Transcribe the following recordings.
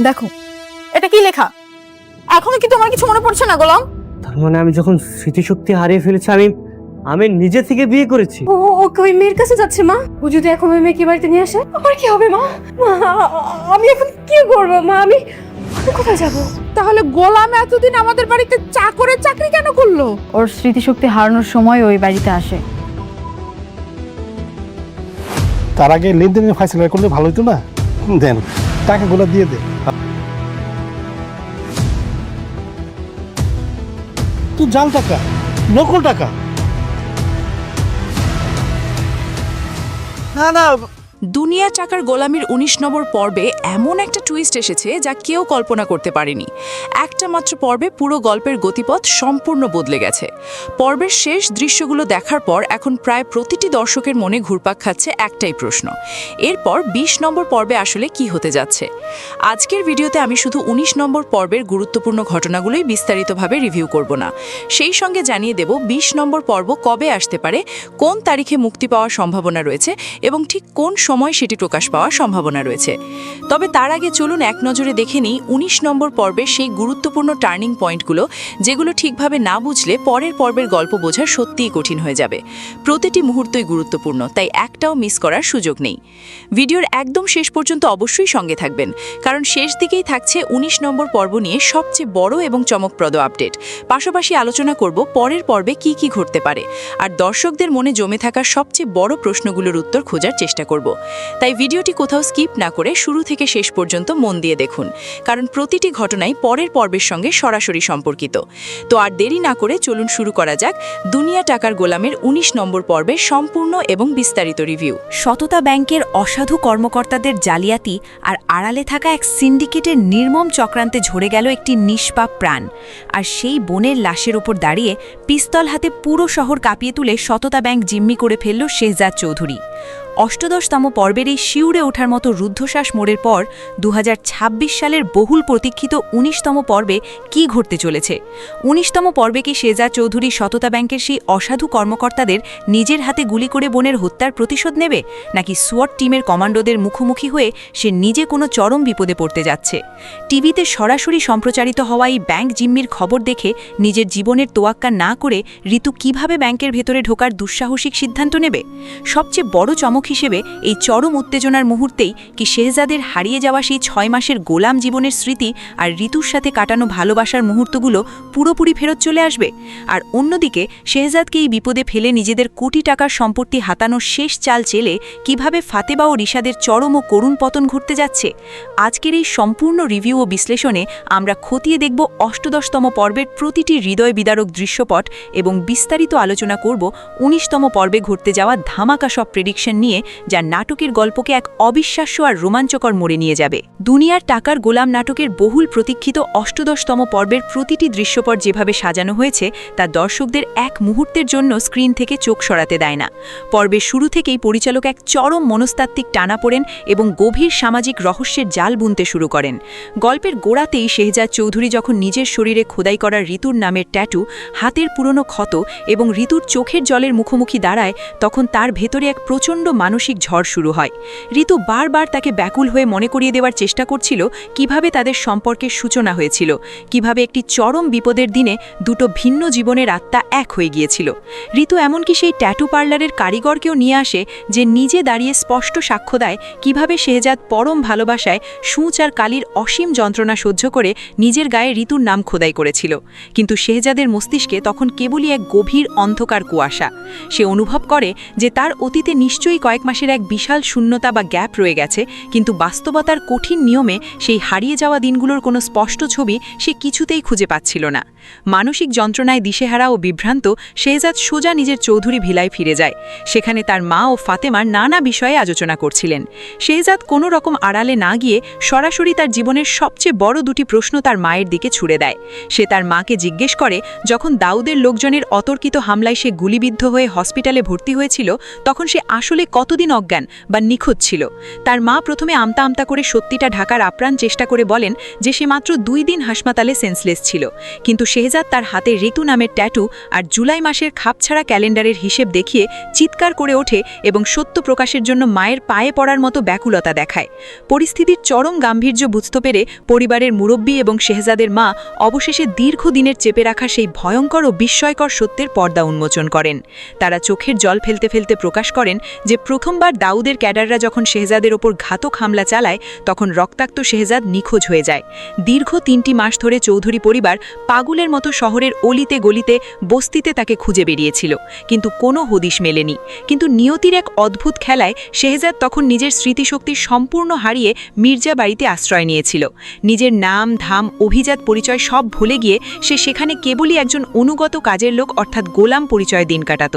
দেখো এটা কি লেখা? এখনো কি তোমার কিছু মনে পড়ছে না গোলাম? তার মানে আমি যখন স্মৃতিশক্তি হারিয়ে ফেলেছি আমি নিজে থেকে বিয়ে করেছি। ও ওই মেয়ের কাছে যাচ্ছে মা। ও যদি এখন ওই মেয়েকে বাড়িতে নিয়ে আসে, আমার কি হবে মা? মা, আমি এখন কি করবো মা? আমি কোথায় যাব? তাহলে গোলাম এতদিন আমাদের বাড়িতে চাকরের চাকরি কেন করলো? ওর স্মৃতিশক্তি হারানোর সময় ওই বাড়িতে আসে। তার আগে লেনদেনের ফাইসলা করলে ভালো হতো না? দেন টাকাগুলো দিয়ে দে। তুই জাল টাকা, নকল টাকা। না না, দুনিয়া টাকার গোলামির ১৯ নম্বর পর্বে এমন একটা টুইস্ট এসেছে যা কেউ কল্পনা করতে পারেনি। একটা মাত্র পর্বে পুরো গল্পের গতিপথ সম্পূর্ণ বদলে গেছে। পর্বের শেষ দৃশ্যগুলো দেখার পর এখন প্রায় প্রতিটি দর্শকের মনে ঘুরপাক খাচ্ছে একটাই প্রশ্ন, এরপর ২০ নম্বর পর্বে আসলে কি হতে যাচ্ছে। আজকের ভিডিওতে আমি শুধু ১৯ নম্বর পর্বের গুরুত্বপূর্ণ ঘটনাগুলোই বিস্তারিতভাবে রিভিউ করব না, সেই সঙ্গে জানিয়ে দেব ২০ নম্বর পর্ব কবে আসতে পারে, কোন তারিখে মুক্তি পাওয়ার সম্ভাবনা রয়েছে এবং ঠিক কোন সময় সেটি প্রকাশ পাওয়ার সম্ভাবনা রয়েছে। তবে তার আগে চলুন এক নজরে দেখে নিই ১৯ নম্বর পর্বের সেই গুরুত্বপূর্ণ টার্নিং পয়েন্টগুলো, যেগুলো ঠিকভাবে না বুঝলে পরের পর্বের গল্প বোঝা সত্যিই কঠিন হয়ে যাবে। প্রতিটি মুহূর্তই গুরুত্বপূর্ণ, তাই একটাও মিস করার সুযোগ নেই। ভিডিওর একদম শেষ পর্যন্ত অবশ্যই সঙ্গে থাকবেন, কারণ শেষ দিকেই থাকছে ১৯ নম্বর পর্ব নিয়ে সবচেয়ে বড় এবং চমকপ্রদ আপডেট। পাশাপাশি আলোচনা করব পরের পর্বে কি কি ঘটতে পারে, আর দর্শকদের মনে জমে থাকা সবচেয়ে বড় প্রশ্নগুলোর উত্তর খোঁজার চেষ্টা করব। তাই ভিডিওটি কোথাও স্কিপ না করে শুরু থেকে শেষ পর্যন্ত মন দিয়ে দেখুন, কারণ প্রতিটি ঘটনাই পরের পর্বের সঙ্গে সরাসরি সম্পর্কিত। তো আর দেরি না করে চলুন শুরু করা যাক দুনিয়া টাকার গোলামের ১৯ নম্বর পর্বের সম্পূর্ণ এবং বিস্তারিত রিভিউ। সততা ব্যাংকের অসাধু কর্মকর্তাদের জালিয়াতি আর আড়ালে থাকা এক সিন্ডিকেটের নির্মম চক্রান্তে ঝরে গেল একটি নিষ্পাপ প্রাণ। আর সেই বোনের লাশের ওপর দাঁড়িয়ে পিস্তল হাতে পুরো শহর কাঁপিয়ে তুলে সততা ব্যাংক জিম্মি করে ফেলল শেহজাদ চৌধুরী। অষ্টদশতম পর্বের এই শিউরে ওঠার মতো রুদ্ধশ্বাস মোড়ের পর ২০২৬ সালের বহুল প্রতীক্ষিত ১৯তম পর্বে কি ঘটতে চলেছে? ১৯তম পর্বে কি শেহজাদ চৌধুরী সততা ব্যাংকের সেই অসাধু কর্মকর্তাদের নিজের হাতে গুলি করে বোনের হত্যার প্রতিশোধ নেবে, নাকি সোয়াট টিমের কমান্ডোদের মুখোমুখি হয়ে সে নিজে কোনো চরম বিপদে পড়তে যাচ্ছে? টিভিতে সরাসরি সম্প্রচারিত হওয়া এই ব্যাংক জিম্মির খবর দেখে নিজের জীবনের তোয়াক্কা না করে ঋতু কিভাবে ব্যাংকের ভেতরে ঢোকার দুঃসাহসিক সিদ্ধান্ত নেবে? সবচেয়ে বড় চমক হিসেবে এই চরম উত্তেজনার মুহূর্তেই কি শেহজাদের হারিয়ে যাওয়া সেই ৬ মাসের গোলাম জীবনের স্মৃতি আর ঋতুর সাথে কাটানো ভালোবাসার মুহূর্তগুলো পুরোপুরি ফেরত চলে আসবে? আর অন্যদিকে শেহজাদকে এই বিপদে ফেলে নিজেদের কোটি টাকার সম্পত্তি হাতানোর শেষ চাল চেলে কিভাবে ফাতেমা ও রিশাদের চরম ও করুণ পতন ঘটতে যাচ্ছে? আজকের এই সম্পূর্ণ রিভিউ ও বিশ্লেষণে আমরা খতিয়ে দেখব অষ্টদশতম পর্বের প্রতিটি হৃদয় বিদারক দৃশ্যপট এবং বিস্তারিত আলোচনা করব ১৯তম পর্বে ঘটতে যাওয়া ধামাকা সব প্রেডিকশন নিয়ে, যা নাটকের গল্পকে এক অবিশ্বাস্য আর রোমাঞ্চকর মোড়ে নিয়ে যাবে। দুনিয়ার টাকার গোলাম নাটকের বহুল প্রতীক্ষিত অষ্টদশতম পর্বের প্রতিটি দৃশ্যপট যেভাবে সাজানো হয়েছে তা দর্শকদের এক মুহূর্তের জন্য স্ক্রিন থেকে চোখ সরাতে দেয় না। পর্বের শুরু থেকেই পরিচালক এক চরম মনস্তাত্ত্বিক টানাপোড়েন এবং গভীর সামাজিক রহস্যের জাল বুনতে শুরু করেন। গল্পের গোড়াতেই শেহজাদ চৌধুরী যখন নিজের শরীরে খোদাই করা ঋতুর নামের ট্যাটু, হাতের পুরনো ক্ষত এবং ঋতুর চোখের জলের মুখোমুখি দাঁড়ায়, তখন তার ভেতরে এক প্রচণ্ড মানসিক ঝড় শুরু হয়। ঋতু বারবার তাকে ব্যাকুল হয়ে মনে করিয়ে দেওয়ার চেষ্টা করছিল কিভাবে তাদের সম্পর্কের সূচনা হয়েছিল, কিভাবে একটি চরম বিপদের দিনে দুটো ভিন্ন জীবনের আত্মা এক হয়ে গিয়েছিল। ঋতু এমনকি সেই ট্যাটু পার্লারের কারিগরকেও নিয়ে আসে, যে নিজে দাঁড়িয়ে স্পষ্ট সাক্ষ্য দেয় কিভাবে শেহজাদ পরম ভালোবাসায় সূচ আর কালির অসীম যন্ত্রণা সহ্য করে নিজের গায়ে ঋতুর নাম খোদাই করেছিল। কিন্তু শেহজাদের মস্তিষ্কে তখন কেবলই এক গভীর অন্ধকার কুয়াশা। সে অনুভব করে যে তার অতীতে নিশ্চয়ই কয়েক মাসের এক বিশাল শূন্যতা বা গ্যাপ রয়ে গেছে, কিন্তু বাস্তবতার কঠিন নিয়মে সেই হারিয়ে যাওয়া দিনগুলোর কোনো স্পষ্ট ছবি সে কিছুতেই খুঁজে পাচ্ছিল না। মানসিক যন্ত্রণায় দিশেহারা ও বিভ্রান্ত শেহজাদ সোজা নিজের চৌধুরী ভিলায় ফিরে যায়। সেখানে তার মা ও ফাতেমার নানা বিষয়ে আলোচনা করছিলেন। শেহজাদ কোনো রকম আড়ালে না গিয়ে সরাসরি তার জীবনের সবচেয়ে বড় দুটি প্রশ্ন তার মায়ের দিকে ছুড়ে দেয়। সে তার মাকে জিজ্ঞেস করে, যখন দাউদের লোকজনের অতর্কিত হামলায় সে গুলিবিদ্ধ হয়ে হসপিটালে ভর্তি হয়েছিল, তখন সে আসলে কতদিন অজ্ঞান বা নিখোঁজ ছিল। তার মা প্রথমে আমতা আমতা করে সত্যিটা ঢাকার আপ্রাণ চেষ্টা করে বলেন যে সে মাত্র 2 দিন হাসপাতালে সেন্সলেস ছিল, কিন্তু শেহজাদ তার হাতে ঋতু নামের ট্যাটু আর জুলাই মাসের খাপছাড়া ক্যালেন্ডারের হিসেব দেখিয়ে চিৎকার করে ওঠে এবং সত্য প্রকাশের জন্য মায়ের পায়ে পড়ার মতো ব্যাকুলতা দেখায়। পরিস্থিতির চরম গাম্ভীর্য বুঝতে পেরে পরিবারের মুরব্বী এবং শেহজাদের মা অবশেষে দীর্ঘদিনের চেপে রাখা সেই ভয়ঙ্কর ও বিস্ময়কর সত্যের পর্দা উন্মোচন করেন। তারা চোখের জল ফেলতে ফেলতে প্রকাশ করেন যে প্রথমবার দাউদের ক্যাডাররা যখন শেহজাদের ওপর ঘাতক হামলা চালায় তখন রক্তাক্ত শেহজাদ নিখোঁজ হয়ে যায়। দীর্ঘ 3টি মাস ধরে চৌধুরী পরিবার পাগলের মতো শহরের অলিতে গলিতে বস্তিতে তাকে খুঁজে বেরিয়েছিল, কিন্তু কোনো হদিশ মেলেনি। কিন্তু নিয়তির এক অদ্ভুত খেলায় শেহজাদ তখন নিজের স্মৃতিশক্তি সম্পূর্ণ হারিয়ে মির্জা বাড়িতে আশ্রয় নিয়েছিল। নিজের নাম ধাম অভিজাত পরিচয় সব ভুলে গিয়ে সে সেখানে কেবলই একজন অনুগত কাজের লোক অর্থাৎ গোলাম পরিচয় দিন কাটাত।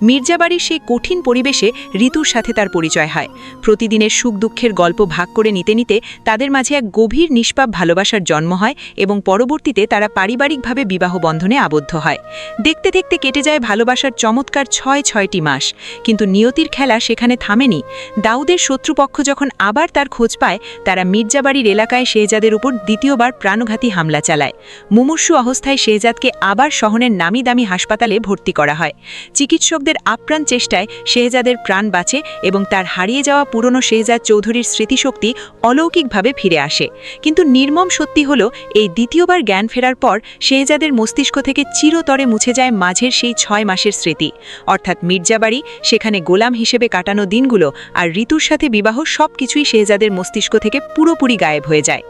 মির্জা বাড়ির সেই কঠিন পরিবেশে ঋতুর সাথে তার পরিচয় হয়। প্রতিদিনের সুখ দুঃখের গল্প ভাগ করে নিতে নিতে তাদের মাঝে এক গভীর নিষ্পাপ ভালোবাসার জন্ম হয় এবং পরবর্তীতে তারা পারিবারিকভাবে বিবাহ বন্ধনে আবদ্ধ হয়। দেখতে দেখতে কেটে যায় ভালোবাসার চমৎকার 6টি মাস, কিন্তু নিয়তির খেলা সেখানে থামেনি। দাউদের শত্রুপক্ষ যখন আবার তার খোঁজ পায়, তারা মির্জাবাড়ির এলাকায় শেহজাদের উপর দ্বিতীয়বার প্রাণঘাতী হামলা চালায়। মুমূর্ষু অবস্থায় শেহজাদকে আবার শহরের নামি দামি হাসপাতালে ভর্তি করা হয়। চিকিৎসকদের আপ্রাণ চেষ্টায় শেহজাদের প্রাণ বাঁচে এবং তার হারিয়ে যাওয়া পুরনো শেহজাদ চৌধুরীর স্মৃতিশক্তি অলৌকিকভাবে ফিরে আসে। কিন্তু নির্মম সত্যি হলো, এই দ্বিতীয়বার জ্ঞান ফেরার পর শেহজাদের মস্তিষ্ক থেকে চিরতরে মুছে যায় মাঝের সেই 6 মাসের স্মৃতি, অর্থাৎ মির্জাবাড়ি, সেখানে গোলাম হিসেবে কাটানো দিনগুলো আর ঋতুর সাথে বিবাহ সবকিছুই শেহজাদের মস্তিষ্ক থেকে পুরোপুরি গায়েব হয়ে যায়।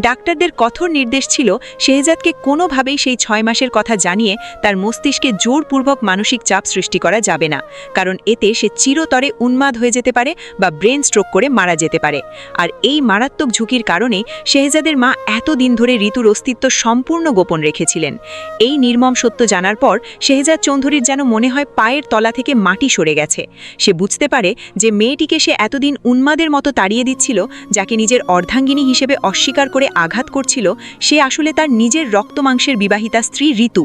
ডাক্তারদের কঠোর নির্দেশ ছিল শেহজাদকে কোনোভাবেই সেই 6 মাসের কথা জানিয়ে তার মস্তিষ্কে জোরপূর্বক মানসিক চাপ সৃষ্টি করা যাবে না, কারণ এতে সে চিরতরে উন্মাদ হয়ে যেতে পারে বা ব্রেন স্ট্রোক করে মারা যেতে পারে। আর এই মারাত্মক ঝুঁকির কারণে শেহজাদের মা এতদিন ধরে ঋতুর অস্তিত্ব সম্পূর্ণ গোপন রেখেছিলেন। এই নির্মম সত্য জানার পর শেহজাদ চৌধুরীর যেন মনে হয় পায়ের তলা থেকে মাটি সরে গেছে। সে বুঝতে পারে যে মেয়েটিকে সে এতদিন উন্মাদের মতো তাড়িয়ে দিচ্ছিল, যাকে নিজের অর্ধাঙ্গিনী হিসেবে অস্বীকার করে আঘাত করছিল, সে আসলে তার নিজের রক্তমাংসের বিবাহিতা স্ত্রী ঋতু।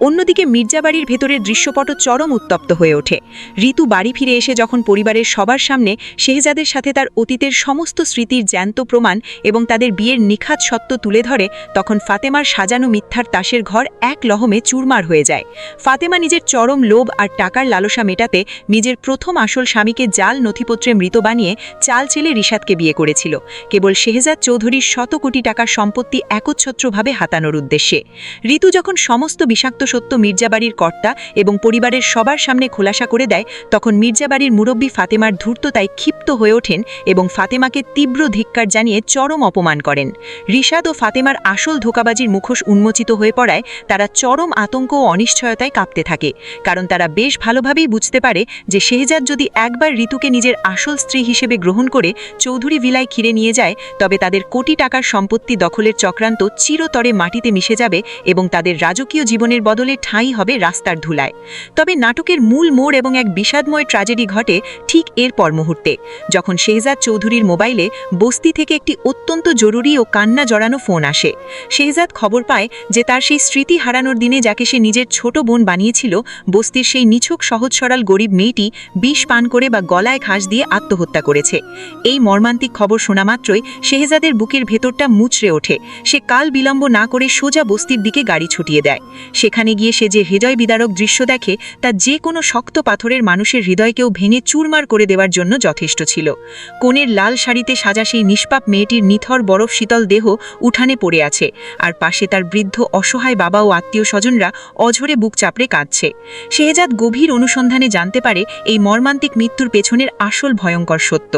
অন্যদিকে মির্জাবাড়ির ভেতরের দৃশ্যপট চরম উত্তপ্ত হয়ে ওঠে। ঋতু বাড়ি ফিরে এসে যখন পরিবারের সবার সামনে শেহজাদের সাথে তার অতীতের সমস্ত স্মৃতির জ্যান্ত প্রমাণ এবং তাদের বিয়ের নিখাত সত্য তুলে ধরে, তখন ফাতেমার সাজানো মিথ্যার তাসের ঘর এক লহমে চুরমার হয়ে যায়। ফাতেমা নিজের চরম লোভ আর টাকার লালসা মেটাতে নিজের প্রথম আসল স্বামীকে জাল নথিপত্রে মৃত বানিয়ে চাল চেলে রিশাদকে বিয়ে করেছিল, কেবল শেহজাদ চৌধুরীর 100 কোটি টাকার সম্পত্তি একচ্ছত্রভাবে হাতানোর উদ্দেশ্যে। ঋতু যখন সমস্ত বিষাক্ত সত্য মির্জাবাড়ির কর্তা এবং পরিবারের সবার সামনে খোলাসা করে দেয়, তখন মির্জাবাড়ির মুরব্বী ফাতেমার ধূর্ততায় ক্ষিপ্ত হয়ে ওঠেন এবং ফাতেমাকে তীব্র ধিক্কার জানিয়ে চরম অপমান করেন। রিশাদ ও ফাতেমার আসল ধোঁকাবাজির মুখোশ উন্মোচিত হয়ে পড়ায় তারা চরম আতঙ্ক ও অনিশ্চয়তায় কাঁপতে থাকে, কারণ তারা বেশ ভালোভাবেই বুঝতে পারে যে শেহজাদ যদি একবার ঋতুকে নিজের আসল স্ত্রী হিসেবে গ্রহণ করে চৌধুরী ভিলায় ঘিরে নিয়ে যায়, তবে তাদের কোটি টাকার সম্পত্তি দখলের চক্রান্ত চিরতরে মাটিতে মিশে যাবে এবং তাদের রাজকীয় জীবনের বদলে ঠাঁই হবে রাস্তার ধুলায়। তবে নাটকের মূল মোড় এবং এক বিষাদময় ট্র্যাজেডি ঘটে ঠিক এরপর মুহূর্তে, যখন শেহজাদ চৌধুরীর মোবাইলে বস্তি থেকে একটি অত্যন্ত জরুরি ও কান্না জড়ানো ফোন আসে। শেহজাদ খবর পায় যে তার সেই স্মৃতি হারানোর দিনে যাকে সে নিজের ছোট বোন বানিয়েছিল, বস্তির সেই নিছক সহজ সরল গরিব মেয়েটি বিষ পান করে বা গলায় ঘাস দিয়ে আত্মহত্যা করেছে। এই মর্মান্তিক খবর শোনা মাত্রই শেহজাদের বুকের ভেতরটা মুচড়ে ওঠে। সে কাল বিলম্ব না করে সোজা বস্তির দিকে গাড়ি ছুটিয়ে দেয়। সেখানে গিয়ে সে যে হৃদয় বিদারক দৃশ্য দেখে, তা যে কোনো শক্ত পাথরের মানুষের হৃদয়কেও ভেঙে চুরমার করে দেওয়ার জন্য যথেষ্ট ছিল। কোণের লাল শাড়িতে সাজা সেই নিষ্পাপ মেয়েটির নিথর বরফ শীতল দেহ উঠানে পড়ে আছে, আর পাশে তার বৃদ্ধ অসহায় বাবা ও আত্মীয় স্বজনরা অঝরে বুক চাপড়ে কাঁদছে। শেহজাদ গভীর অনুসন্ধানে জানতে পারে এই মর্মান্তিক মৃত্যুর পেছনের আসল ভয়ঙ্কর সত্য।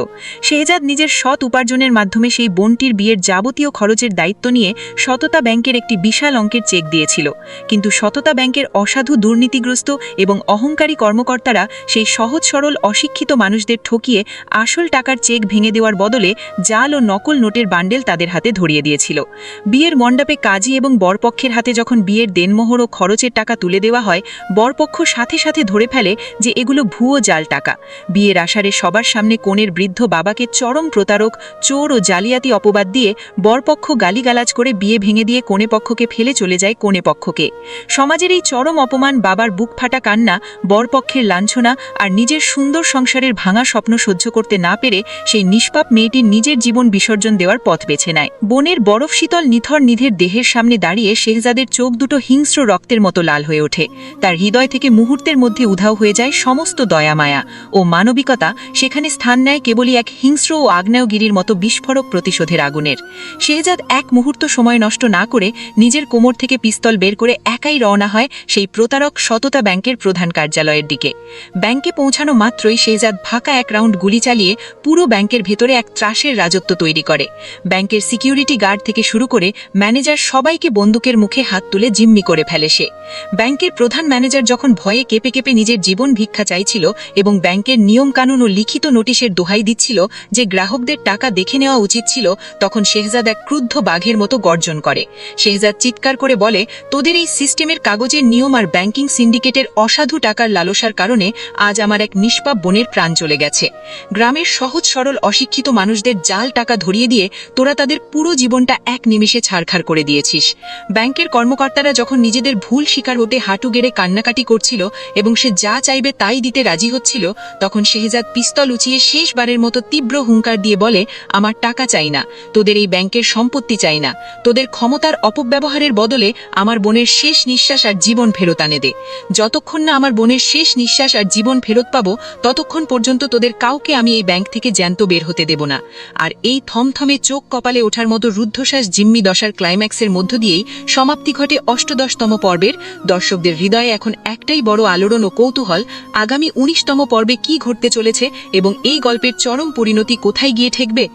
শেহজাদ নিজের সৎ উপার্জনের মাধ্যমে সেই বোনটির বিয়ের যাবতীয় খরচের দায়িত্ব নিয়ে সততা ব্যাংকের একটি বিশাল অঙ্কের চেক দিয়েছিল, কিন্তু সততা ব্যাংকের অসাধু দুর্নীতিগ্রস্ত এবং অহংকারী কর্মকর্তারা সেই সহজ সরল অশিক্ষিত মানুষদের ঠকিয়ে আসল টাকার চেক ভেঙে দেওয়ার বদলে জাল ও নকল নোটের বান্ডেল তাদের হাতে ধরিয়ে দিয়েছিল। বিয়ের মণ্ডপে কাজী এবং বরপক্ষের হাতে যখন বিয়ের দেনমোহর ও খরচের টাকা তুলে দেওয়া হয়, বরপক্ষ সাথে সাথে ধরে ফেলে যে এগুলো ভুয়ো জাল টাকা। বিয়ের আশারে সবার সামনে কনের বৃদ্ধ বাবাকে চরম প্রতারক, চোর ও জালিয়াতি অপবাদ দিয়ে বরপক্ষ গালিগালাজ করে বিয়ে ভেঙে দিয়ে কনে পক্ষকে ফেলে চলে যায় কনে পক্ষকে। সমাজের এই চরম অপমান, বাবার বুক ফাটা কান্না, বরপক্ষের লাঞ্ছনা আর নিজের সুন্দর সুন্দর সংসারের ভাঙা স্বপ্ন সহ্য করতে না পেরে সেই নিষ্পাপ মেয়েটি নিজের জীবন বিসর্জন দেওয়ার পথ বেছে নেয়। বোনের বরফ শীতল নিথর নিধের দেহের সামনে দাঁড়িয়ে শেহজাদের চোখ দুটো হিংস্র রক্তের মতো লাল হয়ে ওঠে। তার হৃদয় থেকে মুহূর্তের মধ্যে উধাও হয়ে যায় সমস্ত দয়া মায়া ও মানবিকতা। সেখানে স্থান নেয় কেবলই এক হিংস্র ও আগ্নেয়গিরির মতো বিস্ফোরক প্রতিশোধের আগুনের। শেহজাদ এক মুহূর্ত সময় নষ্ট না করে নিজের কোমর থেকে পিস্তল বের করে একাই রওনা হয় সেই প্রতারক সততা ব্যাংকের প্রধান কার্যালয়ের দিকে। ব্যাংকে পৌঁছানো মাত্রই শেহজাদ ফাঁকা এক রাউন্ড গুলি চালিয়ে পুরো ব্যাংকের ভেতরে এক ত্রাসের রাজত্ব তৈরি করে। ব্যাংকের সিকিউরিটি গার্ড থেকে শুরু করে ম্যানেজার সবাইকে বন্দুকের মুখে হাত তুলে জিম্মি করে ফেলে সে। ব্যাংকের প্রধান ম্যানেজার যখন ভয়ে কেঁপে কেঁপে নিজের জীবন ভিক্ষা চাইছিল এবং ব্যাংকের নিয়মকানুন ও লিখিত নোটিশের দোহাই দিচ্ছিল যে গ্রাহকদের টাকা দেখে নেওয়া উচিত ছিল, তখন শেহজাদ এক ক্রুদ্ধ বাঘের মতো গর্জন করে। শেহজাদ চিৎকার করে বলে, তোদের এই সিস্টেমের কাগজের নিয়ম আর ব্যাংকিং সিন্ডিকেটের অসাধু টাকার লালসার কারণে আজ আমার এক নিষ্পাপ বোনের প্রাণ চলে গেছে। গ্রামের সহজ সরল অশিক্ষিত মানুষদের জাল টাকা ধরিয়ে দিয়ে তোরা তাদের পুরো জীবনটা এক নিমেষে ছাড়খাড় করে দিয়েছিস। ব্যাংকের কর্মকর্তারা যখন নিজেদের ভুল স্বীকার হতে হাঁটু গেড়ে কান্নাকাটি করছিল এবং সে যা চাইবে তাই দিতে রাজি হচ্ছিল, তখন শেহজাদ পিস্তল উঁচিয়ে শেষবারের মতো তীব্র হুঙ্কার দিয়ে বলে, আমার টাকা চাই না, তোদের এই ব্যাংকের সম্পত্তি চাই না, তোদের ক্ষমতার অপব্যবহারের বদলে আমার বোনের শেষ নিঃশ্বাস আর জীবন ফেরত আনে দে। যতক্ষণ না আমার বোনের শেষ নিঃশ্বাস আর জীবন ফেরত পাবো ততক্ষণ পর্যন্ত তোদের কাউকে আমি এই ব্যাংক থেকে জ্যান্ত বের হতে দেব না। আর এই থমথমে চোখ কপালে ওঠার মতো রুদ্ধশ্বাস জিম্মি দশার ক্লাইম্যাক্সের মধ্য দিয়েই সমাপ্তি ঘটে ৮৮তম পর্বের। দর্শকদের হৃদয়ে এখন একটাই বড় আলোড়ন ও কৌতূহল, আগামী ১৯তম পর্বে কি ঘটতে চলেছে এবং এই গল্পের চরম পরিণতি কোথায় গিয়ে ঠেকবে।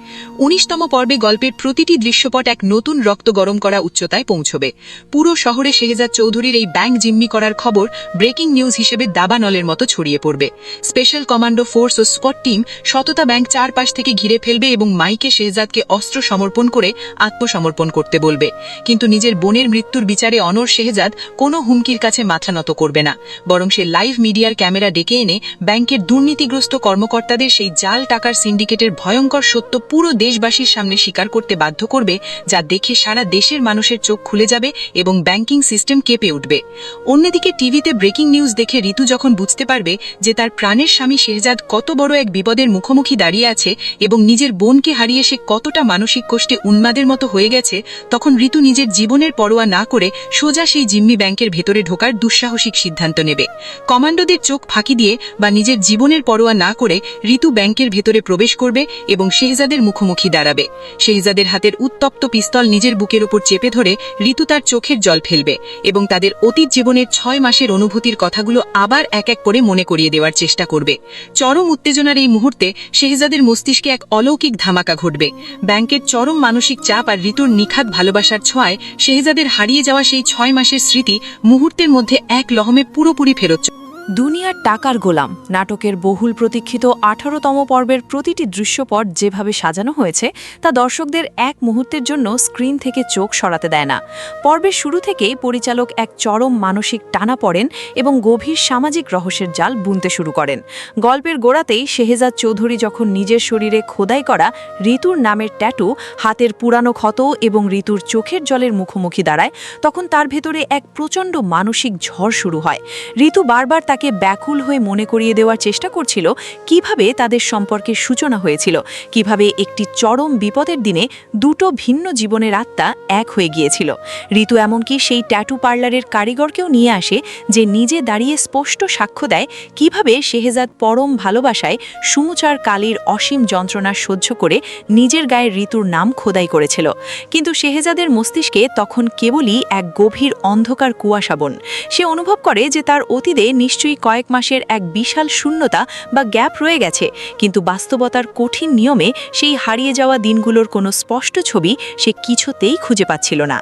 ১৯তম পর্বে গল্পের প্রতিটি দৃশ্যপট এক নতুন রক্ত গরম করা উচ্চতায় পৌঁছবে। পুরো শহরে শেহজাদ চৌধুরীর এই ব্যাংক জিম্মি করার খবর ব্রেকিং নিউজ হিসেবে দাবানলের মতো ছড়িয়ে পড়বে। স্পেশাল কমান্ডো ফোর্স ও স্কোয়াড টিম সততা ব্যাংক চারপাশ থেকে ঘিরে ফেলবে এবং মাইকে শেহজাদকে অস্ত্র সমর্পণ করে আত্মসমর্পণ করতে বলবে। কিন্তু নিজের বোনের মৃত্যুর বিচারে অনর শেহজাদ কোনো হুমকির কাছে মাথা নত করবে না, বরং সে লাইভ মিডিয়ার ক্যামেরা ডেকে এনে ব্যাংকের দুর্নীতিগ্রস্ত কর্মকর্তাদের সেই জাল টাকার সিন্ডিকেটের ভয়ঙ্কর সত্য পুরো দেশবাসীর সামনে স্বীকার করতে বাধ্য করবে, যা দেখে সারা দেশের মানুষের চোখ খুলে যাবে এবং ব্যাংকিং সিস্টেম কেঁপে উঠবে। অন্যদিকে টিভিতে ব্রেকিং নিউজ দেখে ঋতু যখন বুঝতে পারবে যে তার প্রাণের স্বামী শেহজাদ কত বড় এক বিপদের মুখোমুখি দাঁড়িয়ে আছে এবং নিজের বোনকে হারিয়ে সে কতটা মানসিক কষ্টে উন্মাদের মতো হয়ে গেছে, তখন ঋতু নিজের জীবনের পরোয়া না করে সোজা সেই জিম্মি ব্যাংকের ভেতরে ঢোকার দুঃসাহসিক সিদ্ধান্ত নেবে। কমান্ডোদের চোখ ফাঁকি দিয়ে বা নিজের জীবনের পরোয়া না করে ঋতু ব্যাংকের ভেতরে প্রবেশ করবে এবং শেহজাদের মুখোমুখি দাঁড়াবে। শেহজাদের হাতের উত্তপ্ত পিস্তল নিজের বুকের উপর চেপে ধরে ঋতু তার চোখের জল ফেলবে এবং তাদের অতীত জীবনের ৬ মাসের অনুভূতির কথাগুলো আবার এক এক করে মনে করিয়ে দেওয়ার চেষ্টা করবে। চরম উত্তেজনার এই মুহূর্তে শেহজাদের মস্তিষ্কে এক অলৌকিক ধামাকা ঘটবে। ব্যাংকের চরম মানসিক চাপ আর ঋতুর নিখাত ভালোবাসার ছোঁয়ায় শেহজাদের হারিয়ে যাওয়া সেই ৬ মাসের স্মৃতি মুহূর্তের মধ্যে এক লহমে পুরোপুরি ফেরত। দুনিয়ার টাকার গোলাম নাটকের বহুল প্রতীক্ষিত ১৮তম পর্বের প্রতিটি দৃশ্যপট যেভাবে সাজানো হয়েছে তা দর্শকদের এক মুহূর্তের জন্য স্ক্রিন থেকে চোখ সরাতে দেয় না। পর্বের শুরু থেকেই পরিচালক এক চরম মানসিক টানা পড়েন এবং গভীর সামাজিক রহস্যের জাল বুনতে শুরু করেন। গল্পের গোড়াতেই শেহজাদ চৌধুরী যখন নিজের শরীরে খোদাই করা ঋতুর নামের ট্যাটু, হাতের পুরানো ক্ষত এবং ঋতুর চোখের জলের মুখোমুখি দাঁড়ায়, তখন তার ভেতরে এক প্রচণ্ড মানসিক ঝড় শুরু হয়। ঋতু বারবার তাকে ব্যাকুল হয়ে মনে করিয়ে দেওয়ার চেষ্টা করছিল কিভাবে তাদের সম্পর্কের সূচনা হয়েছিল, কিভাবে একটি চরম বিপদের দিনে দুটো ভিন্ন জীবনের আত্মা এক হয়ে গিয়েছিল। ঋতু এমনকি সেই ট্যাটু পার্লারের কারিগরকেও নিয়ে আসে, যে নিজে দাঁড়িয়ে স্পষ্ট সাক্ষ্য দেয় কিভাবে শেহজাদ পরম ভালোবাসায় সুমুচার কালির অসীম যন্ত্রণা সহ্য করে নিজের গায়ে ঋতুর নাম খোদাই করেছিল। কিন্তু শেহজাদের মস্তিষ্কে তখন কেবলই এক গভীর অন্ধকার কুয়াশাবন। সে অনুভব করে যে তার অতীতে নিশ্চয়ই কয়েক মাসের এক বিশাল শূন্যতা বা গ্যাপ রয়ে গেছে, কিন্তু বাস্তবতার কঠিন নিয়মে সেই হারিয়ে যাওয়া দিনগুলোর কোনো স্পষ্ট ছবি সে কিছুতেই খুঁজে পাচ্ছিল না।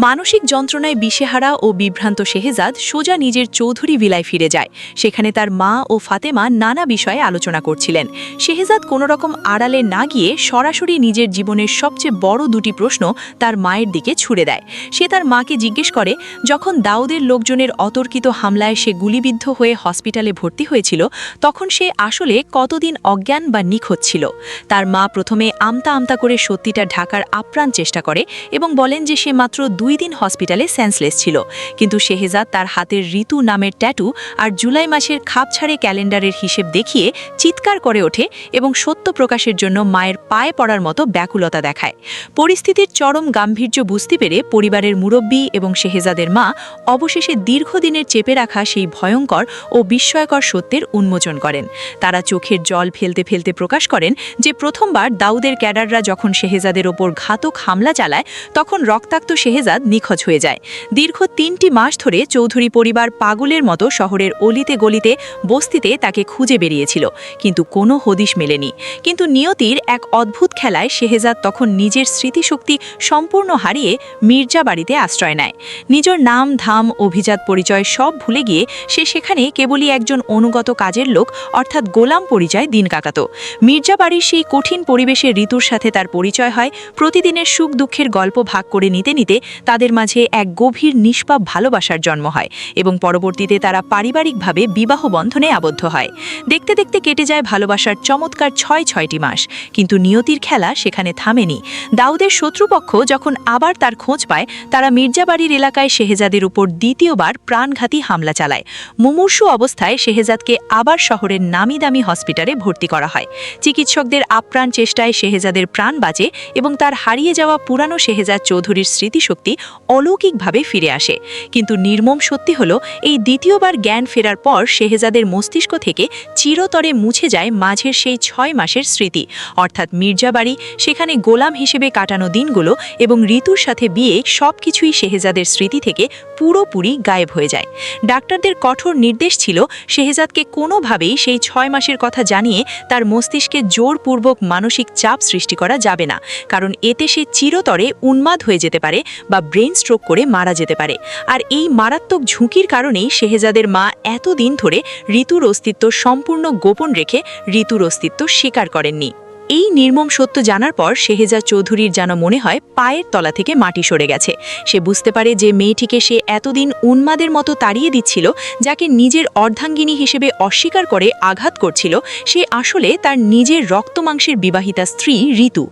মানসিক যন্ত্রণায় দিশেহারা ও বিভ্রান্ত শেহজাদ সোজা নিজের চৌধুরী ভিলায় ফিরে যায়। সেখানে তার মা ও ফাতেমা নানা বিষয়ে আলোচনা করছিলেন। শেহজাদ কোনোরকম আড়ালে না গিয়ে সরাসরি নিজের জীবনের সবচেয়ে বড় দুটি প্রশ্ন তার মায়ের দিকে ছুড়ে দেয়। সে তার মাকে জিজ্ঞেস করে, যখন দাউদের লোকজনের অতর্কিত হামলায় সে গুলিবিদ্ধ হয়ে হসপিটালে ভর্তি হয়েছিল, তখন সে আসলে কতদিন অজ্ঞান বা নিখোঁজ ছিল? তার মা প্রথমে আমতা আমতা করে সত্যিটা ঢাকার আপ্রাণ চেষ্টা করে এবং বলেন যে সে মাত্র 2 দিন হসপিটালে সেন্সলেস ছিল, কিন্তু শেহজাদ তার হাতের ঋতু নামের ট্যাটু আর জুলাই মাসের খাপছাড়ে ক্যালেন্ডারের হিসেব দেখিয়ে চিৎকার করে ওঠে এবং সত্য প্রকাশের জন্য মায়ের পায়ে পড়ার মতো ব্যাকুলতা দেখায়। পরিস্থিতির চরম গাম্ভীর্য বুঝতে পেরে পরিবারের মুরব্বী এবং শেহজাদের মা অবশেষে দীর্ঘদিনের চেপে রাখা সেই ভয়ঙ্কর ও বিস্ময়কর সত্যের উন্মোচন করেন। তারা চোখের জল ফেলতে ফেলতে প্রকাশ করেন যে প্রথমবার দাউদের ক্যাডাররা যখন শেহজাদের ওপর ঘাতক হামলা চালায় তখন রক্তাক্ত শেহজাদ নিখোঁজ হয়ে যায়। দীর্ঘ 3টি মাস ধরে চৌধুরী পরিবার পাগলের মতো শহরের অলিতে গলিতে বস্তিতে তাকে খুঁজে বেরিয়েছিল, কিন্তু কোনো হদিশ মেলেনি। কিন্তু নিয়তির এক অদ্ভুত খেলায় শেহজাদ তখন নিজের স্মৃতিশক্তি সম্পূর্ণ হারিয়ে মির্জা বাড়িতে আশ্রয় নেয়। নিজের নাম ধাম অভিজাত পরিচয় সব ভুলে গিয়ে সে সেখানে কেবলই একজন অনুগত কাজের লোক অর্থাৎ গোলাম পরিচয় দিন কাটাত। মির্জা বাড়ির সেই কঠিন পরিবেশে ঋতুর সাথে তার পরিচয় হয়। প্রতিদিনের সুখ দুঃখের গল্প ভাগ করে নিতে নিতে তাদের মাঝে এক গভীর নিষ্পাপ ভালোবাসার জন্ম হয় এবং পরবর্তীতে তারা পারিবারিকভাবে বিবাহ বন্ধনে আবদ্ধ হয়। দেখতে দেখতে কেটে যায় ভালোবাসার চমৎকার 6টি মাস, কিন্তু নিয়তির খেলা সেখানে থামেনি। দাউদের শত্রুপক্ষ যখন আবার তার খোঁজ পায়, তারা মির্জা বাড়ির এলাকায় শেহজাদের উপর দ্বিতীয়বার প্রাণঘাতী হামলা চালায়। মুমূর্ষু অবস্থায় শেহজাদকে আবার শহরের নামি দামি হসপিটালে ভর্তি করা হয়। চিকিৎসকদের আপ্রাণ চেষ্টায় শেহজাদের প্রাণ বাঁচে এবং তার হারিয়ে যাওয়া পুরানো শেহজাদ চৌধুরীর স্মৃতিশক্তি অলৌকিকভাবে ফিরে আসে। কিন্তু নির্মম সত্যি হলো, এই দ্বিতীয়বার জ্ঞান ফেরার পর শেহজাদের মস্তিষ্ক থেকে চিরতরে মুছে যায় মাঝের সেই 6 মাসের স্মৃতি, অর্থাৎ মির্জা বাড়ি, সেখানে গোলাম হিসেবে কাটানো দিনগুলো এবং ঋতুর সাথে বিয়ে, সবকিছুই শেহজাদের স্মৃতি থেকে পুরোপুরি গায়েব হয়ে যায়। ডাক্তারদের কঠোর নির্দেশ ছিল শেহজাদকে কোনোভাবেই সেই 6 মাসের কথা জানিয়ে তার মস্তিষ্কে জোরপূর্বক মানসিক চাপ সৃষ্টি করা যাবে না, কারণ এতে সে চিরতরে উন্মাদ হয়ে যেতে পারে বা ব্রেন স্ট্রোক করে মারা যেতে পারে। আর এই মারাত্মক ঝুঁকির কারণেই শেহজাদের মা এতদিন ধরে ঋতুর অস্তিত্ব সম্পূর্ণ গোপন রেখে ঋতুর অস্তিত্ব স্বীকার করেননি। এই নির্মম সত্য জানার পর শেহজাদ চৌধুরীর যেন মনে হয় পায়ের তলা থেকে মাটি সরে গেছে। সে বুঝতে পারে যে মেয়েটিকে সে এতদিন উন্মাদের মতো তাড়িয়ে দিচ্ছিল, যাকে নিজের অর্ধাঙ্গিনী হিসেবে অস্বীকার করে আঘাত করছিল, সে আসলে তার নিজের রক্তমাংসের বিবাহিতা স্ত্রী ঋতু।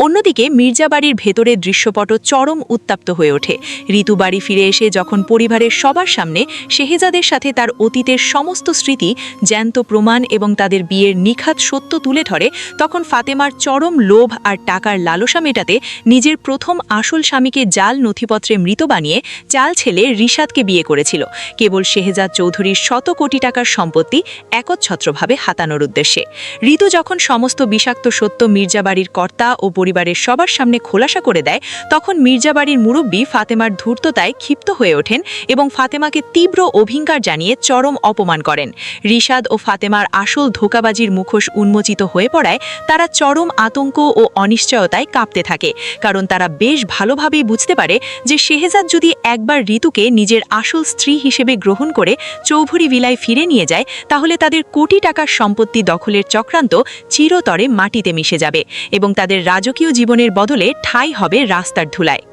অন্যদিকে মির্জা বাড়ির ভেতরের দৃশ্যপট চরম উত্তপ্ত হয়ে ওঠে। ঋতু বাড়ি ফিরে এসে যখন পরিবারের সবার সামনে শেহজাদের সাথে তার অতীতের সমস্ত স্মৃতি, জ্যান্ত প্রমাণ এবং তাদের বিয়ের নিখাত সত্য তুলে ধরে, তখন ফাতেমার চরম লোভ আর টাকার লালসা মেটাতে নিজের প্রথম আসল স্বামীকে জাল নথিপত্রে মৃত বানিয়ে চাল ছেলে রিশাদকে বিয়ে করেছিল, কেবল শেহজাদ চৌধুরীর 100 কোটি টাকার সম্পত্তি একচ্ছত্রভাবে হাতানোর উদ্দেশ্যে। ঋতু যখন সমস্ত বিষাক্ত সত্য মির্জা বাড়ির কর্তা ও পরিবারের সবার সামনে খোলাসা করে দেয়, তখন মির্জা বাড়ির মুরব্বী ফাতেমার ধূর্ততায় ক্ষিপ্ত হয়ে ওঠেন এবং ফাতেমাকে তীব্র অভিঙ্কার জানিয়ে চরম অপমান করেন। রিশাদ ও ফাতেমার আসল ধোঁকাবাজির মুখোশ উন্মোচিত হয়ে পড়ায় তারা চরম আতঙ্ক ও অনিশ্চয়তায় কাঁপতে থাকে, কারণ তারা বেশ ভালোভাবেই বুঝতে পারে যে শেহজাদ যদি একবার ঋতুকে নিজের আসল স্ত্রী হিসেবে গ্রহণ করে চৌধুরী ভিলায় ফিরে নিয়ে যায়, তাহলে তাদের কোটি টাকার সম্পত্তি দখলের চক্রান্ত চিরতরে মাটিতে মিশে যাবে এবং তাদের রাজকীয় জীবনের বদলে ঠাঁই হবে রাস্তার ধুলায়।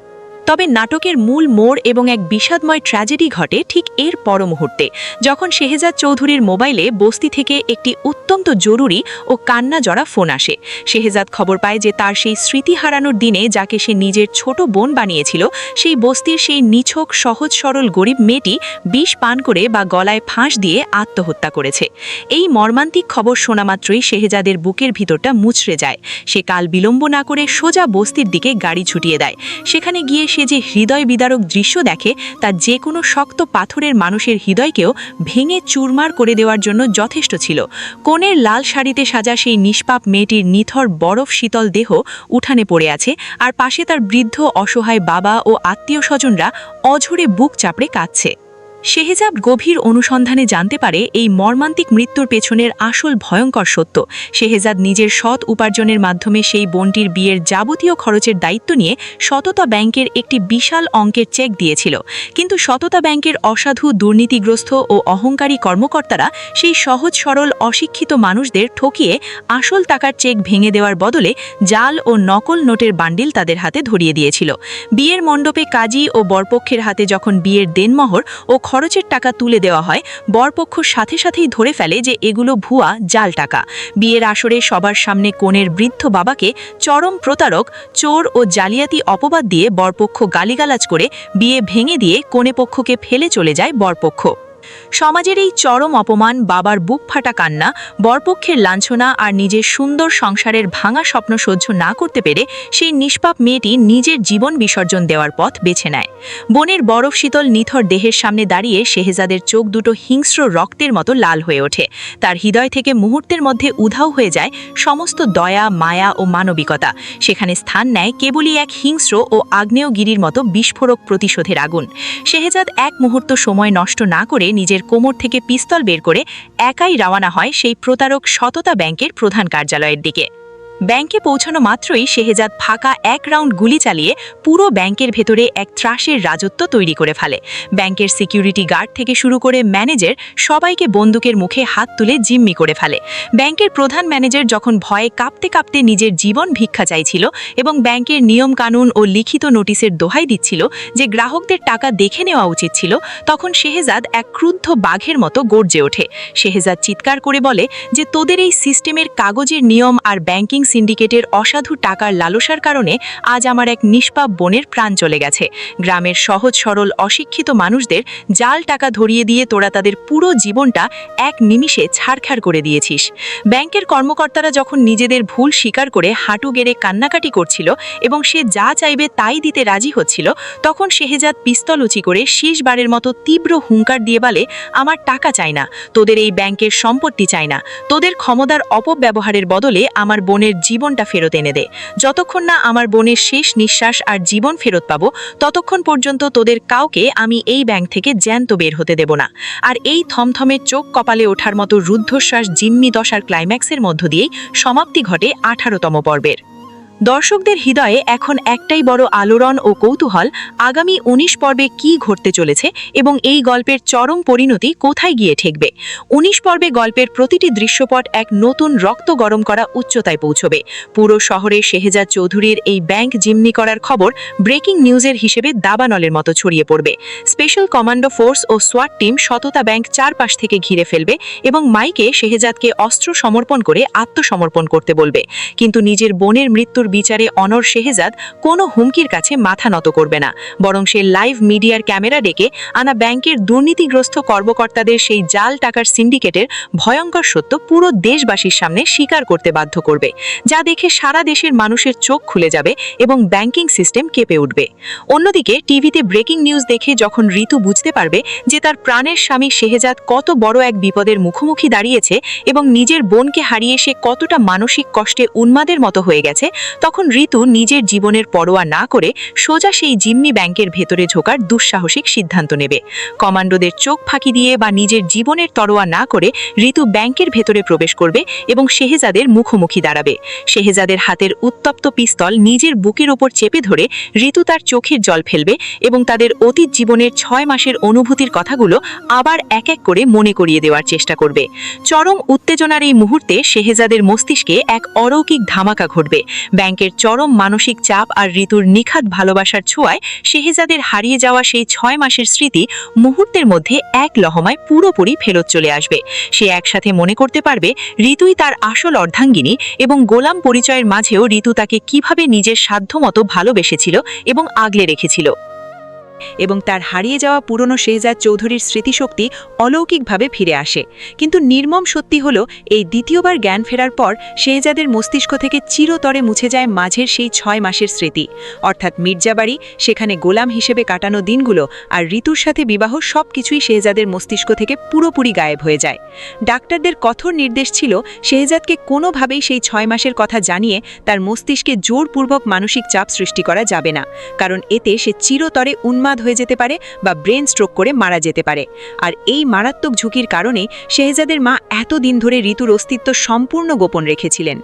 তবে নাটকের মূল মোড় এবং এক বিষাদময় ট্র্যাজেডি ঘটে ঠিক এর পর মুহূর্তে, যখন শেহজাদ চৌধুরীর মোবাইলে বস্তি থেকে একটি অত্যন্ত জরুরি ও কান্না জড়া ফোন আসে। শেহজাদ খবর পায় যে তার সেই স্মৃতি হারানোর দিনে যাকে সে নিজের ছোট বোন বানিয়েছিল, সেই বস্তির সেই নিছক সহজ সরল গরিব মেয়েটি বিষ পান করে বা গলায় ফাঁস দিয়ে আত্মহত্যা করেছে। এই মর্মান্তিক খবর শোনা মাত্রই শেহজাদের বুকের ভিতরটা মুচড়ে যায়। সে কাল বিলম্ব না করে সোজা বস্তির দিকে গাড়ি ছুটিয়ে দেয়। সেখানে গিয়ে সে যে হৃদয় বিদারক দৃশ্য দেখে, তা যে কোনো শক্ত পাথরের মানুষের হৃদয়কেও ভেঙে চুরমার করে দেওয়ার জন্য যথেষ্ট ছিল। কোণের লাল শাড়িতে সাজা সেই নিষ্পাপ মেয়েটির নিথর বরফ শীতল দেহ উঠানে পড়ে আছে, আর পাশে তার বৃদ্ধ অসহায় বাবা ও আত্মীয় স্বজনরা অঝরে বুক চাপড়ে কাঁদছে। শেহজাদ গভীর অনুসন্ধানে জানতে পারে এই মর্মান্তিক মৃত্যুর পেছনের আসল ভয়ঙ্কর সত্য। শেহজাদ নিজের সৎ উপার্জনের মাধ্যমে সেই বোনটির বিয়ের যাবতীয় খরচের দায়িত্ব নিয়ে সততা ব্যাংকের একটি বিশাল অঙ্কের চেক দিয়েছিল, কিন্তু সততা ব্যাংকের অসাধু, দুর্নীতিগ্রস্ত ও অহংকারী কর্মকর্তারা সেই সহজ সরল অশিক্ষিত মানুষদের ঠকিয়ে আসল টাকার চেক ভেঙে দেওয়ার বদলে জাল ও নকল নোটের বান্ডিল তাদের হাতে ধরিয়ে দিয়েছিল। বিয়ের মণ্ডপে কাজী ও বরপক্ষের হাতে যখন বিয়ের দেনমোহর ও খরচের টাকা তুলে দেওয়া হয়, বরপক্ষ সাথে সাথেই ধরে ফেলে যে এগুলো ভুয়া, জাল টাকা। বিয়ের আসরে সবার সামনে কনের বৃদ্ধ বাবাকে চরম প্রতারক, চোর ও জালিয়াতি অপবাদ দিয়ে বরপক্ষ গালিগালাজ করে বিয়ে ভেঙে দিয়ে কনেপক্ষকে ফেলে চলে যায় বরপক্ষ। সমাজের এই চরম অপমান, বাবার বুক ফাটা কান্না, বরপক্ষের লাঞ্ছনা আর নিজের সুন্দর সংসারের ভাঙা স্বপ্ন সহ্য না করতে পেরে সেই নিষ্পাপ মেয়েটি নিজের জীবন বিসর্জন দেওয়ার পথ বেছে নেয়। বোনের বরফ শীতল নিথর দেহের সামনে দাঁড়িয়ে শেহজাদের চোখ দুটো হিংস্র রক্তের মতো লাল হয়ে ওঠে। তার হৃদয় থেকে মুহূর্তের মধ্যে উধাও হয়ে যায় সমস্ত দয়া, মায়া ও মানবিকতা। সেখানে স্থান নেয় কেবলই এক হিংস্র ও আগ্নেয়গিরির মতো বিস্ফোরক প্রতিশোধের আগুন। শেহজাদ এক মুহূর্ত সময় নষ্ট না করে নিজের কোমর থেকে পিস্তল বের করে একাই রওনা হয় সেই প্রতারক সততা ব্যাংকের প্রধান কার্যালয়ের দিকে। ব্যাংকে পৌঁছানো মাত্রই শেহজাদ ফাঁকা এক রাউন্ড গুলি চালিয়ে পুরো ব্যাংকের ভেতরে এক ত্রাসের রাজত্ব তৈরি করে ফেলে। ব্যাংকের সিকিউরিটি গার্ড থেকে শুরু করে ম্যানেজার সবাইকে বন্দুকের মুখে হাত তুলে জিম্মি করে ফেলে। ব্যাংকের প্রধান ম্যানেজার যখন ভয়ে কাঁপতে কাঁপতে নিজের জীবন ভিক্ষা চাইছিল এবং ব্যাংকের নিয়ম কানুন ও লিখিত নোটিশের দোহাই দিচ্ছিল যে গ্রাহকদের টাকা দেখে নেওয়া উচিত ছিল, তখন শেহজাদ এক ক্রুদ্ধ বাঘের মতো গর্জে ওঠে। শেহজাদ চিৎকার করে বলে যে তোদের এই সিস্টেমের কাগজের নিয়ম আর ব্যাংকিং সিন্ডিকেটের অসাধু টাকার লালসার কারণে আজ আমার এক নিষ্পাপ বোনের প্রাণ চলে গেছে। গ্রামের সহজ সরল অশিক্ষিত মানুষদের জাল টাকা ধরিয়ে দিয়ে তোরা তাদের পুরো জীবনটা এক নিমিষে ছাড়খাড় করে দিয়েছিস। ব্যাংকের কর্মকর্তারা যখন নিজেদের ভুল স্বীকার করে হাঁটু গেড়ে কান্নাকাটি করছিল এবং সে যা চাইবে তাই দিতে রাজি হচ্ছিল, তখন শেহজাদ পিস্তল উঁচি করে শেষবারের মতো তীব্র হুঙ্কার দিয়ে বলে, আমার টাকা চাই না, তোদের এই ব্যাংকের সম্পত্তি চাই না, তোদের ক্ষমতার অপব্যবহারের বদলে আমার বোনের জীবনটা ফেরত এনে দে। যতক্ষণ না আমার বোনের শেষ নিঃশ্বাস আর জীবন ফেরত পাবো, ততক্ষণ পর্যন্ত তোদের কাউকে আমি এই ব্যাংক থেকে জ্যান্ত বের হতে দেব না। আর এই থমথমে চোখ কপালে ওঠার মতো রুদ্ধশ্বাস জিম্মি দশার ক্লাইম্যাক্সের মধ্য দিয়েই সমাপ্তি ঘটে 18তম পর্বের। দর্শকদের হৃদয়ে এখন একটাই বড় আলোড়ন ও কৌতূহল, আগামী 19 পর্বে কি ঘটতে চলেছে এবং এই গল্পের চরম পরিণতি কোথায় গিয়ে ঠেকবে। 19 পর্বে গল্পের প্রতিটি দৃশ্যপট এক নতুন রক্ত গরম করা উচ্চতায় পৌঁছবে। পুরো শহরে শেহজাদ চৌধুরীর এই ব্যাংক জিম্মি করার খবর ব্রেকিং নিউজের হিসেবে দাবানলের মতো ছড়িয়ে পড়বে। স্পেশাল কমান্ডো ফোর্স ও সোয়াট টিম সততা ব্যাংক চারপাশ থেকে ঘিরে ফেলবে এবং মাইকে শেহজাদকে অস্ত্র সমর্পণ করে আত্মসমর্পণ করতে বলবে। কিন্তু নিজের বোনের মৃত্যুর বিচারে অনর শেহজাদ কোনো হুমকির কাছে মাথা নত করবে না, বরং সে লাইভ মিডিয়ার ক্যামেরা ডেকে আনা ব্যাংকের দুর্নীতিগ্রস্ত কর্মকর্তাদের সেই জাল টাকার সিন্ডিকেটের ভয়ঙ্কর সত্য পুরো দেশবাসীর সামনে স্বীকার করতে বাধ্য করবে, যা দেখে সারা দেশের মানুষের চোখ খুলে যাবে এবং ব্যাংকিং সিস্টেম কেঁপে উঠবে। অন্যদিকে টিভিতে ব্রেকিং নিউজ দেখে যখন ঋতু বুঝতে পারবে যে তার প্রাণের স্বামী শেহজাদ কত বড় এক বিপদের মুখোমুখি দাঁড়িয়েছে এবং নিজের বোনকে হারিয়ে সে কতটা মানসিক কষ্টে উন্মাদের মতো হয়ে গেছে, তখন ঋতু নিজের জীবনের পরোয়া না করে সোজা সেই জিম্মি ব্যাংকের ভেতরে ঢোকার দুঃসাহসিক সিদ্ধান্ত নেবে। কমান্ডোদের চোখ ফাঁকি দিয়ে বা নিজের জীবনের তরোয়া না করে ঋতু ব্যাংকের ভেতরে প্রবেশ করবে এবং শেহজাদের মুখোমুখি দাঁড়াবে। শেহজাদের হাতের উত্তপ্ত পিস্তল নিজের বুকের ওপর চেপে ধরে ঋতু তার চোখের জল ফেলবে এবং তাদের অতীত জীবনের 6 মাসের অনুভূতির কথাগুলো আবার এক এক করে মনে করিয়ে দেওয়ার চেষ্টা করবে। চরম উত্তেজনার এই মুহূর্তে শেহজাদের মস্তিষ্কে এক অলৌকিক ধামাকা ঘটবে। ব্যাংকের চরম মানসিক চাপ আর ঋতুর নিখাত ভালোবাসার ছোঁয়ায় শেহজাদের হারিয়ে যাওয়া সেই 6 মাসের স্মৃতি মুহূর্তের মধ্যে এক লহমায় পুরোপুরি ফেরত চলে আসবে। সে একসাথে মনে করতে পারবে ঋতুই তার আসল অর্ধাঙ্গিনী এবং গোলাম পরিচয়ের মাঝেও ঋতু তাকে কিভাবে নিজের সাধ্যমতো ভালোবেসেছিল এবং আগলে রেখেছিল। এবং তার হারিয়ে যাওয়া পুরনো শেহজাদ চৌধুরীর স্মৃতিশক্তি অলৌকিকভাবে ফিরে আসে। কিন্তু নির্মম সত্যি হলো, এই দ্বিতীয়বার জ্ঞান ফেরার পর শেহজাদের মস্তিষ্ক থেকে চিরতরে মুছে যায় মাঝের সেই 6 মাসের স্মৃতি, অর্থাৎ মির্জাবাড়ি, সেখানে গোলাম হিসেবে কাটানো দিনগুলো আর ঋতুর সাথে বিবাহ, সবকিছুই শেহজাদের মস্তিষ্ক থেকে পুরোপুরি গায়েব হয়ে যায়। ডাক্তারদের কঠোর নির্দেশ ছিল শেহজাদকে কোনোভাবেই সেই 6 মাসের কথা জানিয়ে তার মস্তিষ্কে জোরপূর্বক মানসিক চাপ সৃষ্টি করা যাবে না, কারণ এতে সে চিরতরে উন্মাদ হয়ে যেতে পারে বা ব্রেন স্ট্রোক করে মারা যেতে পারে। আর এই মারাত্মক ঝুঁকির কারণে শেহজাদের মা এতদিন ধরে ঋতুর অস্তিত্ব সম্পূর্ণ গোপন রেখেছিলেন।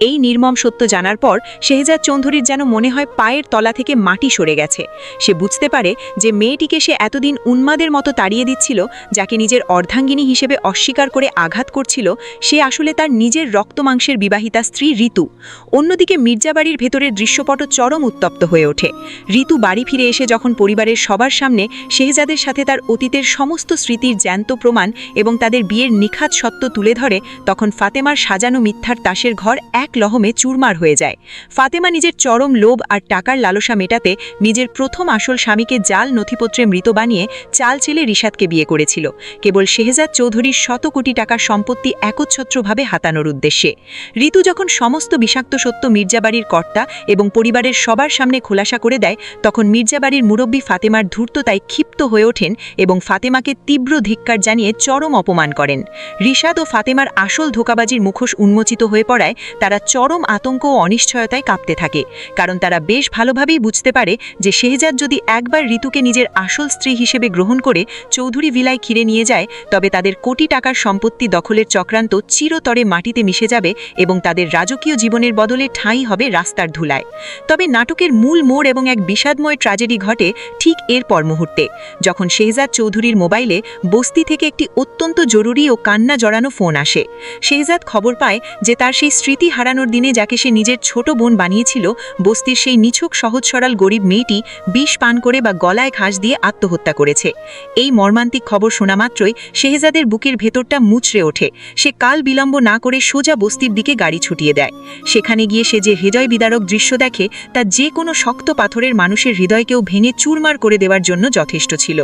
এই নির্মম সত্য জানার পর শেহজাদ চৌধুরীর যেন মনে হয় পায়ের তলা থেকে মাটি সরে গেছে। সে বুঝতে পারে যে মেয়েটিকে সে এতদিন উন্মাদের মতো তাড়িয়ে দিচ্ছিল, যাকে নিজের অর্ধাঙ্গিনী হিসেবে অস্বীকার করে আঘাত করছিল, সে আসলে তার নিজের রক্তমাংসের বিবাহিতা স্ত্রী ঋতু। অন্যদিকে মির্জাবাড়ির ভেতরের দৃশ্যপট চরম উত্তপ্ত হয়ে ওঠে। ঋতু বাড়ি ফিরে এসে যখন পরিবারের পরিবারের সবার সামনে শেহজাদের সাথে তার অতীতের সমস্ত স্মৃতির জ্যান্ত প্রমাণ এবং তাদের বিয়ের নিখাত সত্য তুলে ধরে, তখন ফাতেমার সাজানো মিথ্যার তাসের ঘর এক লহমে চুরমার হয়ে যায়। ফাতেমা নিজের চরম লোভ আর টাকার লালসা মেটাতে নিজের প্রথম আসল স্বামীকে জাল নথিপত্রে মৃত বানিয়ে চাল চেলে রিশাদকে বিয়ে করেছিল, কেবল শেহজাদ চৌধুরীর শত কোটি টাকার সম্পত্তি একচ্ছত্রভাবে হাতানোর উদ্দেশ্যে। ঋতু যখন সমস্ত বিষাক্ত সত্য মির্জাবাড়ির কর্তা এবং পরিবারের সবার সামনে খোলাসা করে দেয়, তখন মির্জাবাড়ির মুরব্বী ফাতেমার ধূর্ততায় ক্ষিপ্ত হয়ে ওঠেন এবং ফাতেমাকে তীব্র ধিক্কার জানিয়ে চরম অপমান করেন। রিশাদ ও ফাতেমার আসল ধোঁকাবাজির মুখোশ উন্মোচিত হয়ে পড়ায় তারা চরম আতঙ্ক ও অনিশ্চয়তায় কাঁপতে থাকে, কারণ তারা বেশ ভালোভাবেই বুঝতে পারে যে শেহজাদ যদি একবার ঋতুকে নিজের আসল স্ত্রী হিসেবে গ্রহণ করে চৌধুরী ভিলায় ঘিরে নিয়ে যায়, তবে তাদের কোটি টাকার সম্পত্তি দখলের চক্রান্ত চিরতরে মাটিতে মিশে যাবে এবং তাদের রাজকীয় জীবনের বদলে ঠাঁই হবে রাস্তার ধুলায়। তবে নাটকের মূল মোড় এবং এক বিষাদময় ট্র্যাজেডি ঘটে ঠিক এরপর মুহূর্তে, যখন শেহজাদ চৌধুরীর মোবাইলে বস্তি থেকে একটি অত্যন্ত জরুরি ও কান্না জড়ানো ফোন আসে। শেহজাদ খবর পায় যে তার সেই স্মৃতি হারানোর দিনে যাকে সে নিজের ছোট বোন বানিয়েছিল, বস্তির সেই নিছক সহজ সরল গরিব মেয়েটি বিষ পান করে বা গলায় ঘাস দিয়ে আত্মহত্যা করেছে। এই মর্মান্তিক খবর শোনা মাত্রই শেহজাদের বুকের ভেতরটা মুচড়ে ওঠে। সে কাল বিলম্ব না করে সোজা বস্তির দিকে গাড়ি ছুটিয়ে দেয়। সেখানে গিয়ে সে যে হৃদয় বিদারক দৃশ্য দেখে তা যে কোনো শক্ত পাথরের মানুষের হৃদয়কেও ভেঙে চুরমার করে দেওয়ার জন্য যথেষ্ট ছিল।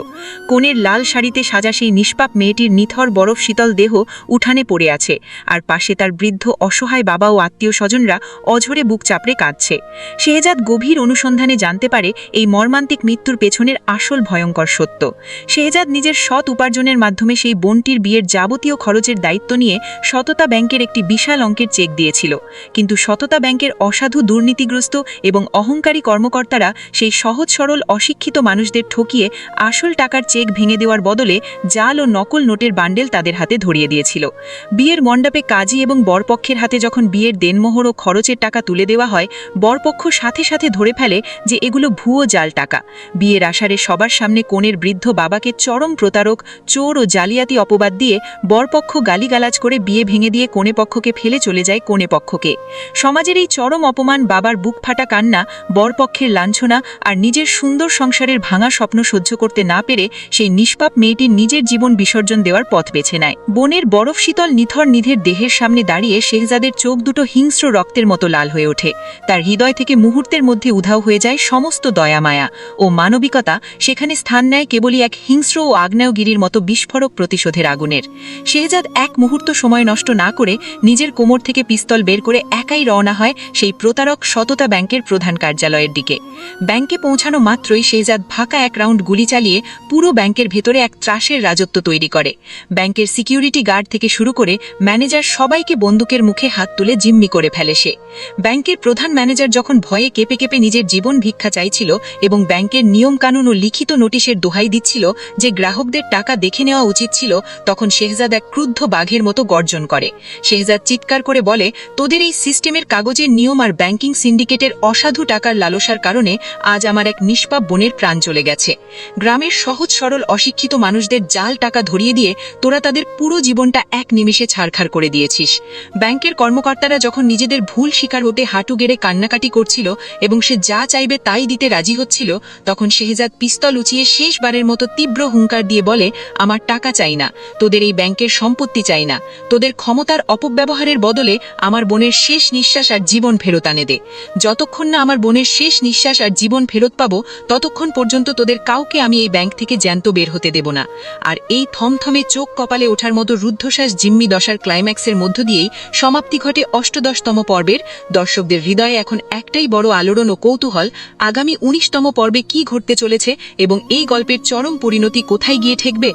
কোণের লাল শাড়িতে সাজা সেই নিষ্পাপ মেয়েটির নিথর বরফ শীতল দেহ উঠানে পড়ে আছে, আর পাশে তার বৃদ্ধ অসহায় বাবা ও আত্মীয় স্বজনরা অঝরে বুক চাপড়ে কাঁদছে। শেহজাদ গভীর অনুসন্ধানে জানতে পারে এই মর্মান্তিক মৃত্যুর পেছনের আসল ভয়ঙ্কর সত্য। শেহজাদ নিজের সৎ উপার্জনের মাধ্যমে সেই বোনটির বিয়ের যাবতীয় খরচের দায়িত্ব নিয়ে সততা ব্যাংকের একটি বিশাল অঙ্কের চেক দিয়েছিল, কিন্তু সততা ব্যাংকের অসাধু দুর্নীতিগ্রস্ত এবং অহংকারী কর্মকর্তারা সেই সহজ সরল অশিক্ষিত মানুষদের ঠকিয়ে আসল টাকার চেক ভেঙে দেওয়ার বদলে জাল ও নকল নোটের বান্ডেল তাদের হাতে ধরিয়ে দিয়েছিল। বিয়ের মণ্ডপে কাজী এবং বরপক্ষের হাতে যখন বিয়ের দেনমোহর ও খরচের টাকা তুলে দেওয়া হয়, বরপক্ষ সাথে সাথে ধরে ফেলে যে এগুলো ভুয়ো জাল টাকা। বিয়ের আশারে সবার সামনে কনের বৃদ্ধ বাবাকে চরম প্রতারক, চোর ও জালিয়াতি অপবাদ দিয়ে বরপক্ষ গালিগালাজ করে বিয়ে ভেঙে দিয়ে কনে পক্ষকে ফেলে চলে যায় কনে পক্ষকে। সমাজের এই চরম অপমান, বাবার বুক ফাটা কান্না, বরপক্ষের লাঞ্ছনা আর নিজের সুন্দর সংসারের ভাঙা স্বপ্ন সহ্য করতে না পেরে সেই নিষ্পাপ মেয়েটি নিজের জীবন বিসর্জন দেওয়ার পথ বেছে নেয়। বোনের বরফ শীতল নিথর নিধের দেহের সামনে দাঁড়িয়ে শেহজাদের চোখ দুটো হিংস্র রক্তের মতো লাল হয়ে ওঠে। তার হৃদয় থেকে মুহূর্তের মধ্যে উধাও হয়ে যায় সমস্ত দয়ামায়া ও মানবিকতা। সেখানে স্থান নেয় কেবলই এক হিংস্র ও আগ্নেয়গিরির মতো বিস্ফোরক প্রতিশোধের আগুনের। শেহজাদ এক মুহূর্ত সময় নষ্ট না করে নিজের কোমর থেকে পিস্তল বের করে একাই রওনা হয় সেই প্রতারক সততা ব্যাংকের প্রধান কার্যালয়ের দিকে। ব্যাংকে পৌঁছানো মাত্রই শেহজাদ ফাঁকা এক রাউন্ড গুলি চালিয়ে পুরো ব্যাংকের ভেতরে এক ত্রাসের রাজত্ব তৈরি করে। ব্যাংকের সিকিউরিটি গার্ড থেকে শুরু করে ম্যানেজার সবাইকে বন্দুকের মুখে হাত তুলে জিম্মি করে ফেলে সে। ব্যাংকের প্রধান ম্যানেজার যখন ভয়ে কেঁপে কেঁপে নিজের জীবন ভিক্ষা চাইছিল এবং ব্যাংকের নিয়মকানুন ও লিখিত নোটিশের দোহাই দিচ্ছিল যে গ্রাহকদের টাকা দেখে নেওয়া উচিত ছিল, তখন শেহজাদ এক ক্রুদ্ধ বাঘের মতো গর্জন করে। শেহজাদ চিৎকার করে বলে, তোদের এই সিস্টেমের কাগজের নিয়ম আর ব্যাংকিং সিন্ডিকেটের অসাধু টাকার লালসার কারণে আজ আমার এক নিষ্পাপ বোনের প্রাণ চলে গেছে। গ্রামের সহজ সরল অশিক্ষিত মানুষদের জাল টাকা ধরিয়ে দিয়ে তোরা তাদের পুরো জীবনটা এক নিমেষে ছারখার করে দিয়েছিস। ব্যাংকের কর্মকর্তারা যখন নিজেদের ভুল স্বীকার হতে হাঁটু গেড়ে কান্নাকাটি করছিল এবং সে যা চাইবে তাই দিতে রাজি হচ্ছিল, তখন শেহজাদ পিস্তল উঁচিয়ে শেষবারের মতো তীব্র হুঙ্কার দিয়ে বলে, আমার টাকা চাই না, তোদের এই ব্যাংকের সম্পত্তি চাই না, তোদের ক্ষমতার অপব্যবহারের বদলে আমার বোনের শেষ নিঃশ্বাস আর জীবন ফেরত আনে দে। যতক্ষণ না আমার বোনের শেষ নিঃশ্বাস আর জীবন ফেরত পাবো, ততক্ষণ পর্যন্ত তোদের কাউকে আমি এই ব্যাংক থেকে জ্যান্ত বের হতে দেব না। আর এই থমথমে চোখ কপালে ওঠার মতো রুদ্ধশ্বাস জিম্মি দশার ক্লাইম্যাক্সের মধ্য দিয়েই সমাপ্তি ঘটে ৮৮তম পর্বের। দর্শকদের হৃদয়ে এখন একটাই বড় আলোড়ন ও কৌতূহল, আগামী ১৯তম পর্বে কি ঘটতে চলেছে এবং এই গল্পের চরম পরিণতি কোথায় গিয়ে ঠেকবে।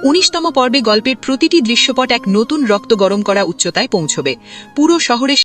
১৯তম পর্বে গল্পের প্রতিটি দৃশ্যপট এক নতুন রক্ত গরম করা উচ্চতায় পৌঁছবে। পুরো শহরে